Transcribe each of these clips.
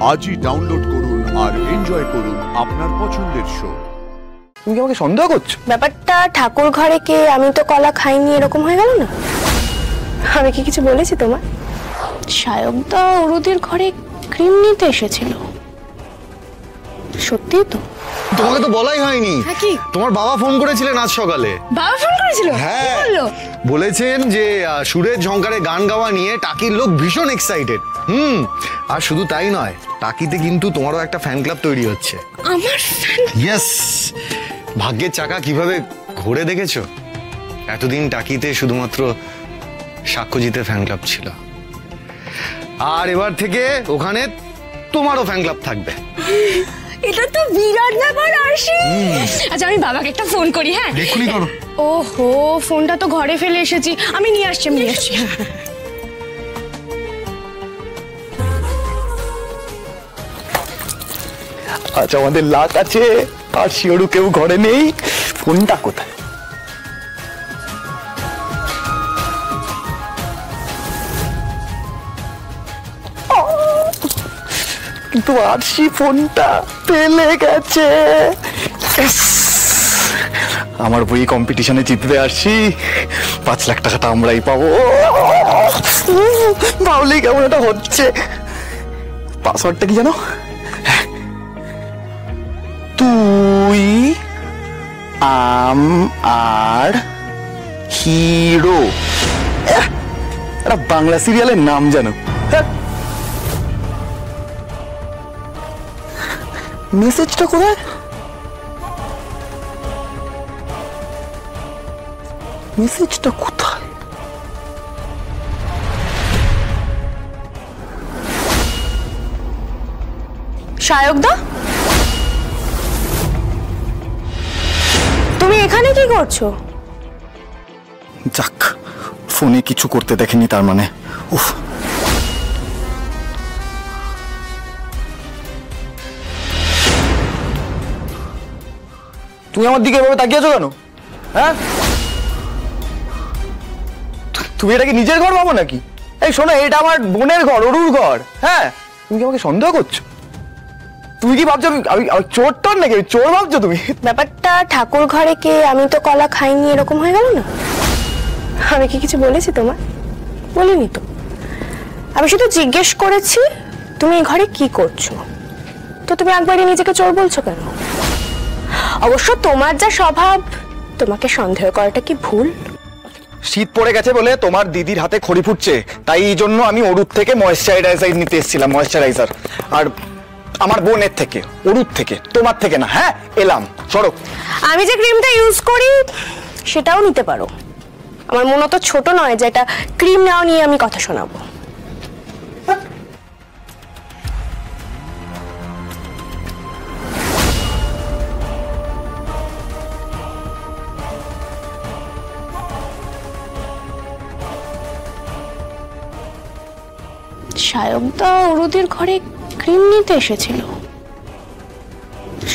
আজই ডাউনলোড করুন আর এনজয় করুন আপনার পছন্দের শো। তুমি কি আমাকে সন্দেহ করছো? ব্যাপারটা ঠাকুর ঘরে কে আমি তো কলা খাইনি এরকম হয়ে গেল না? আমি কি কিছু বলেছি তোমার? সায়কদা অরুদের ঘরে ক্রিম নিতে এসেছিল, সত্যি তো? তোমাকে তো বলাই হয়নি। কি? তোমার বাবা ফোন করেছিলেন আজ সকালে। বাবা ফোন করেছিল? হ্যাঁ, বলেছেন যে সুরের ঝংকারে গান গাওয়া নিয়ে টাকির লোক ভীষণ এক্সাইটেড। আর শুধু তাই নয়, টাকিতে কিন্তু তোমারও একটা ফ্যান ক্লাব তৈরি হচ্ছে। আমার ফ্যান? ইয়েস। ভাগ্যের চাকা কিভাবে ঘুরে দেখেছো? এতদিন টাকিতে শুধুমাত্র সাক্ষ্যজিতের ফ্যান ক্লাব ছিল, আর এবার থেকে ওখানে তোমারও ফ্যান ক্লাব থাকবে। এটা তো বিরাট ব্যাপার আরশি। আচ্ছা আমি বাবাকে একটা ফোন করি। হ্যাঁ এক্ষুনি করো। ওহো, ফোনটা তো ঘরে ফেলে এসেছি, আমি নিয়ে আসছি। আচ্ছা আমাদের লাক আছে, আর শিওরু কেউ ঘরে নেই। ফোনটা কোথায়? কিন্তু আরশি ফোনটা পেলে গেছে। আমার বই কম্পিটিশনে জিতবে আরশি, 5 লাখ টাকাটা আমরাই পাবো। ভাবলেই কেমন এটা হচ্ছে। পাসওয়ার্ডটা কি জানো? তুই আর হিরো। একটা বাংলা সিরিয়ালের নাম জানো? মেসেজটা কোথায়? মেসেজটা কোথায়? সায়কদা, তুমি এখানে কি করছো? যাক, ফোনে কিছু করতে দেখেনি তার মানে। উফ, তুমি আমার দিকে এভাবে তাকিয়েছো কেন? হ্যাঁ, তুমি এটাকে নিজের ঘর ভাবো নাকি? এই শোনো, এটা আমার বোনের ঘর, অরুর ঘর। হ্যাঁ, তুমি কি আমাকে সন্দেহ করছো? তুমি কি ভাবছো আমি চোর টোর নাকি? চোর ভাবছো তুমি? ব্যাপারটা ঠাকুর ঘরে কে আমি তো কলা খাইনি এরকম হয়ে গেল না? আমি কি কিছু বলেছি তোমার? বলিনি তো। আমি শুধু জিজ্ঞেস করেছি তুমি এই ঘরে কি করছো, তো তুমি একবারই নিজেকে চোর বলছো কেন? অবশ্য তোমার যা স্বভাব, তোমাকে সন্দেহ করাটা কি ভুল? শীত পড়ে গেছে বলে তোমার দিদির হাতে খড়ি ফুটছে, তাই এই জন্য আমি অরুর থেকে ময়েশ্চারাইজার নিতে এসেছিলাম। ময়েশ্চারাইজার, আর আমার বোনের থেকে, অরুর থেকে, তোমার থেকে না। হ্যাঁ, এলাম। সরো। আমি যে ক্রিমটা ইউজ করি সেটাও নিতে পারো। আমার মন তো ছোট নয় যে এটা ক্রিম নাও নিয়ে আমি কথা শোনাবো। সায়কদা অরুদের ঘরে ক্রিম নিতে এসেছিল,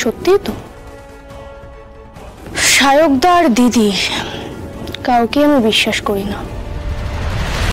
সত্যি তো? সায়কদা আর দিদি কাউকে আমি বিশ্বাস করি না।